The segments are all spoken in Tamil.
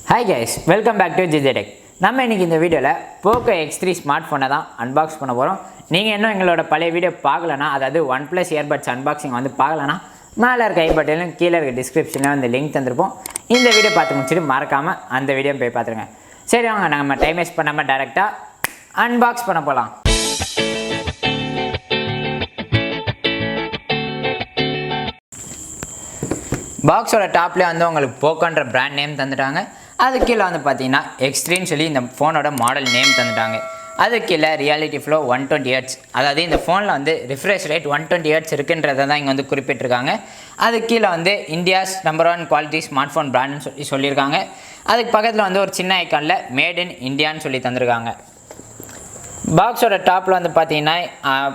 Hi guys, welcome back to GJ Tech. நம்ம இன்னைக்கு இந்த வீடியோல POCO X3 ஸ்மார்ட் ஃபோனை தான் அன்பாக்ஸ் பண்ண போறோம். நீங்க இன்னும் எங்களோட பழைய வீடியோ பார்க்கலனா அதாவது OnePlus earbuds அன்பாக்சிங் வந்து பார்க்கலனா மேல இருக்க ஐ பட்டன்ல கீழ இருக்க டிஸ்கிரிப்ஷன்ல வந்து லிங்க் தந்திருப்போம். இந்த வீடியோ பார்த்து முடிச்சிட்டு மறக்காம அந்த வீடியோ போய் பாத்துருங்க. சரி வாங்க நம்ம டைம் வேஸ்ட் பண்ணாம டைரக்ட்டா அன்பாக்ஸ் பண்ண போலாம். பாக்ஸோட டாப்ல வந்து உங்களுக்கு POCOன்ற பிராண்ட் நேம் தந்துட்டாங்க. அது கீழே வந்து பார்த்தீங்கன்னா X3ன்னு சொல்லி இந்த ஃபோனோட மாடல் நேம் தந்துட்டாங்க. அது கீழே ரியாலிட்டி ஃப்ளோ 120 Hz, அதாவது இந்த ஃபோனில் வந்து ரிஃப்ரெஷ் ரேட் 120 Hz இருக்குன்றதை தான் இங்கே வந்து குறிப்பிட்டிருக்காங்க. அது கீழே வந்து India's number 1 quality smart phone பிராண்டுன்னு சொல்லியிருக்காங்க. அதுக்கு பக்கத்தில் வந்து ஒரு சின்ன ஐக்கானில் மேட் இன் இந்தியான்னு சொல்லி தந்திருக்காங்க. பாக்ஸோட டாப்பில் வந்து பார்த்தீங்கன்னா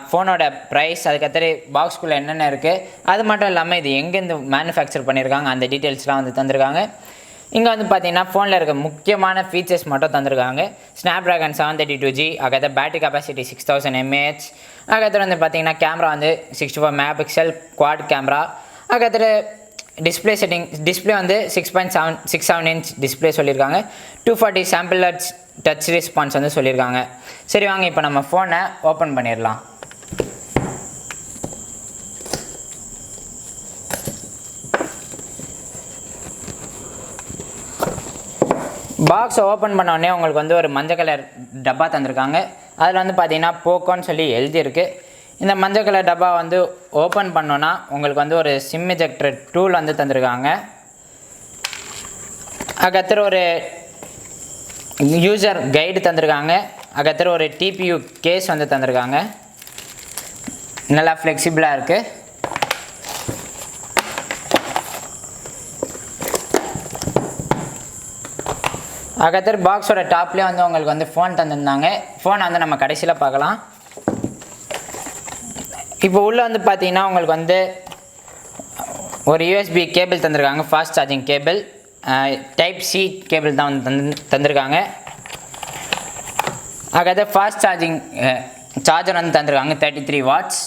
ஃபோனோட ப்ரைஸ், அதுக்கடுத்து பாக்ஸ்குள்ளே என்னென்ன இருக்குது, அது மட்டும் இல்லாமல் இது எங்கேருந்து மேனுஃபேக்சர் பண்ணியிருக்காங்க அந்த டீட்டெயில்ஸ்லாம் வந்து தந்திருக்காங்க. இங்கே வந்து பார்த்தீங்கன்னா ஃபோனில் இருக்க முக்கியமான ஃபீச்சர்ஸ் மட்டும் தந்திருக்காங்க. Snapdragon 732G, அதுக்கடுத்து பேட்டரி கெப்பாசிட்டி 6000 mAh, அதுக்கடுத்து வந்து பார்த்தீங்கன்னா கேமரா வந்து 64 மெகாபிக்சல் குவாட் கேமரா, அதுக்கடுத்து டிஸ்பிளே வந்து 6.67 இன்ச் டிஸ்பிளே சொல்லியிருக்காங்க. 240 சாம்பிள் ஹெர்ட்ஸ் டச் ரெஸ்பான்ஸ் வந்து சொல்லியிருக்காங்க. சரி வாங்க இப்போ நம்ம ஃபோனை ஓப்பன் பண்ணிடலாம். பாக்ஸை ஓப்பன் பண்ணோடனே உங்களுக்கு வந்து ஒரு மஞ்சள் கலர் டப்பா தந்திருக்காங்க. அதில் வந்து பார்த்தீங்கன்னா POCOன்னு சொல்லி எழுதியிருக்கு. இந்த மஞ்சள் கலர் டப்பா வந்து ஓப்பன் பண்ணோன்னா உங்களுக்கு வந்து ஒரு சிம் எஜெக்டர் டூல் வந்து தந்திருக்காங்க. அதுக்கடுத்து ஒரு யூசர் கைடு தந்திருக்காங்க. அதுக்கடுத்து ஒரு TPU கேஸ் வந்து தந்திருக்காங்க. நல்லா ஃப்ளெக்சிபிளாக இருக்குது. அதுக்கடுத்து பாக்ஸோட டாப்லேயே வந்து உங்களுக்கு வந்து ஃபோன் தந்திருந்தாங்க. ஃபோனை வந்து நம்ம கடைசியில் பார்க்கலாம். இப்போ உள்ளே வந்து பார்த்தீங்கன்னா உங்களுக்கு வந்து ஒரு USB கேபிள் தந்திருக்காங்க, fast charging cable. Type C cable தான் வந்து தந்திருக்காங்க. அதுக்கடுத்து ஃபாஸ்ட் சார்ஜிங் சார்ஜர் வந்து தந்திருக்காங்க 33 வாட்ஸ்.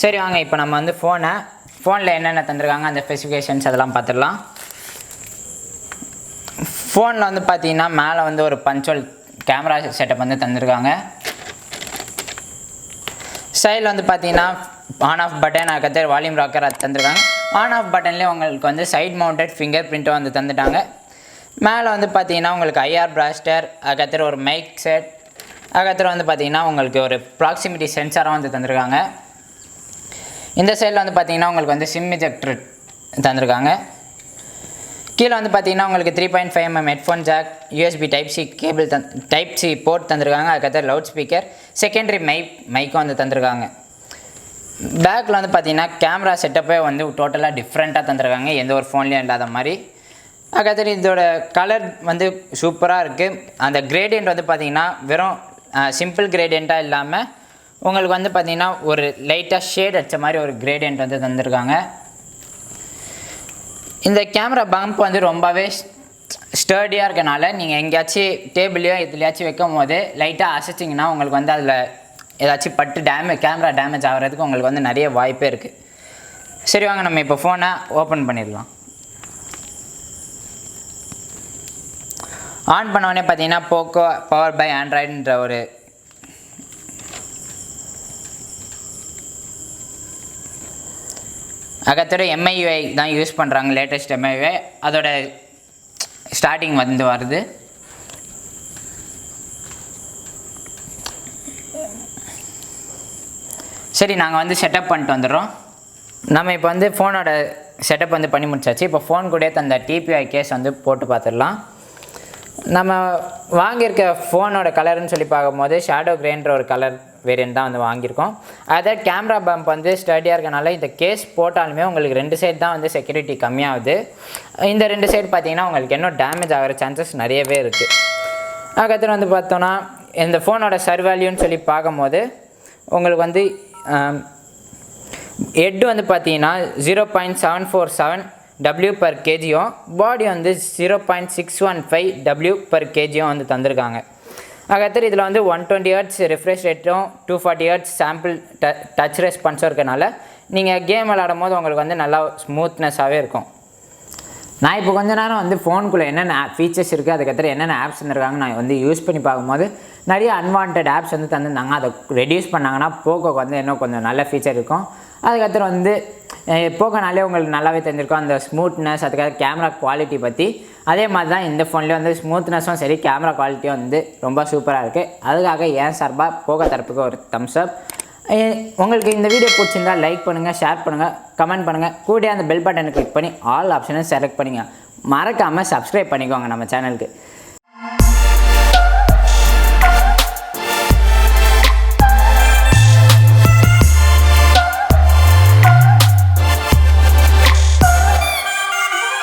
சரி வாங்க இப்போ நம்ம வந்து ஃபோனில் என்னென்ன தந்திருக்காங்க அந்த ஸ்பெசிஃபிகேஷன்ஸ் அதெல்லாம் பார்த்துடலாம். ஃபோனில் வந்து பார்த்தீங்கன்னா மேலே வந்து ஒரு பஞ்சுவல் கேமரா செட்டப் வந்து தந்திருக்காங்க. சைடில் வந்து பார்த்தீங்கன்னா ஆன் ஆஃப் பட்டன், அதுக்கடுத்து வால்யூம் ராக்கர் அது தந்திருக்காங்க. ஆன் ஆஃப் பட்டன்லேயே உங்களுக்கு வந்து சைட் மவுண்டட் ஃபிங்கர் பிரிண்ட்டும் வந்து தந்துட்டாங்க. மேலே வந்து பார்த்தீங்கன்னா உங்களுக்கு IR பிளாஸ்டர், அதுக்கடுத்து ஒரு மைக் செட், அதுக்கடுத்து வந்து பார்த்தீங்கன்னா உங்களுக்கு ஒரு ப்ராக்சிமிட்டி சென்சாரும் வந்து தந்திருக்காங்க. இந்த சைடில் வந்து பார்த்தீங்கன்னா உங்களுக்கு வந்து சிம் எஜெக்டர் தந்திருக்காங்க. கீழே வந்து பார்த்தீங்கன்னா உங்களுக்கு 3.5 mm headphone jack, USB type C port தந்திருக்காங்க. அதுக்கடுத்து லவுட் ஸ்பீக்கர், செகண்டரி மைக்கும் வந்து தந்திருக்காங்க. பேக்கில் வந்து பார்த்தீங்கன்னா கேமரா செட்டப்பே வந்து டோட்டலாக டிஃப்ரெண்ட்டாக தந்திருக்காங்க, எந்த ஒரு ஃபோன்லேயும் இல்லாத மாதிரி. அதுக்கடுத்து இதோட கலர் வந்து சூப்பராக இருக்குது. அந்த கிரேடியன்ட் வந்து பார்த்தீங்கன்னா வெறும் சிம்பிள் கிரேடியண்ட்டாக இல்லாமல் உங்களுக்கு வந்து பார்த்தீங்கன்னா ஒரு லைட்டாக ஷேட் அடித்த மாதிரி ஒரு கிரேடியன்ட் வந்து தந்திருக்காங்க. இந்த கேமரா பம்ப் வந்து ரொம்பவே ஸ்டர்டியாக இருக்கனால நீங்கள் எங்கேயாச்சும் டேபிளையோ இதுலையாச்சும் வைக்கும் போது லைட்டாக அசைச்சிங்கன்னா உங்களுக்கு வந்து அதில் ஏதாச்சும் பட்டு கேமரா டேமேஜ் ஆகிறதுக்கு உங்களுக்கு வந்து நிறைய வாய்ப்பே இருக்குது. சரி வாங்க நம்ம இப்போ ஃபோனை ஓப்பன் பண்ணிடலாம். ஆன் பண்ணோடனே பார்த்தீங்கன்னா POCO பவர் பை ஆண்ட்ராய்டுன்ற ஒரு அதுக்கடுத்து MIUI தான் யூஸ் பண்ணுறாங்க, லேட்டஸ்ட் MIUI. அதோட ஸ்டார்டிங் வந்து வருது. சரி நாங்கள் வந்து செட்டப் பண்ணிட்டு வந்துடுறோம். நம்ம இப்போ வந்து ஃபோனோட செட்டப் வந்து பண்ணி முடிச்சாச்சு. இப்போ ஃபோன் கூட அந்த TPI கேஸ் வந்து போட்டு பார்த்துடலாம். நம்ம வாங்கியிருக்க ஃபோனோட கலர்னு சொல்லி பார்க்கும்போது ஷேடோ கிரேன்ற ஒரு கலர் வேரியன்ட் தான் வந்து வாங்கியிருக்கோம். அதாவது கேமரா பம்ப் வந்து ஸ்டடியாக இருக்கனால இந்த கேஸ் போட்டாலுமே உங்களுக்கு 2 சைடு தான் வந்து செக்யூரிட்டி கம்மியாகுது. இந்த 2 சைடு பார்த்தீங்கன்னா உங்களுக்கு இன்னும் டேமேஜ் ஆகிற சான்சஸ் நிறையவே இருக்குது. அதுக்கடுத்து வந்து பார்த்தோன்னா இந்த ஃபோனோட சர்வேல்யூன்னு சொல்லி பார்க்கும்போது உங்களுக்கு வந்து ஹெட் வந்து பார்த்தீங்கன்னா 0.747 W/kg, பாடி வந்து 0.615 W/kg வந்து தந்திருக்காங்க. அதுக்கடுத்து இதில் வந்து 120 Hz ரிஃப்ரெஷ் ரேட்டும் 240 Hz சாம்பிள் டச் ரெஸ்பான்ஸும் இருக்கனால நீங்கள் கேம் விளாடும் போது உங்களுக்கு வந்து நல்லா ஸ்மூத்னஸாகவே இருக்கும். நான் இப்போ கொஞ்ச நேரம் வந்து ஃபோனுக்குள்ளே என்னென்ன ஃபீச்சர்ஸ் இருக்குது அதுக்கப்புறம் என்னென்ன ஆப்ஸ் இருந்திருக்காங்க நான் வந்து யூஸ் பண்ணி பார்க்கும்போது நிறைய அன்வான்ட் ஆப்ஸ் வந்து தந்துருந்தாங்க. அதை ரெடியூஸ் பண்ணாங்கன்னா போக்கோக்கு வந்து இன்னும் கொஞ்சம் நல்ல ஃபீச்சர் இருக்கும். அதுக்கப்புறம் வந்து போக்கோனாலே உங்களுக்கு நல்லாவே தெரிஞ்சிருக்கும் அந்த ஸ்மூத்னஸ், அதுக்காக கேமரா குவாலிட்டி பற்றி. அதே மாதிரி தான் இந்த ஃபோன்லேயே வந்து ஸ்மூத்னஸும் சரி கேமரா குவாலிட்டியும் வந்து ரொம்ப சூப்பராக இருக்குது. அதுக்காக ஏன் சார்பாக போக்கோ தரப்புக்கு ஒரு தம்ஸ் அப். உங்களுக்கு இந்த வீடியோ பிடிச்சிருந்தால் லைக் பண்ணுங்கள், ஷேர் பண்ணுங்கள், கமெண்ட் பண்ணுங்கள். கூட அந்த பெல் பட்டனை கிளிக் பண்ணி ஆல் ஆப்ஷனை செலக்ட் பண்ணிங்க. மறக்காமல் சப்ஸ்கிரைப் பண்ணிக்கோங்க நம்ம சேனலுக்கு.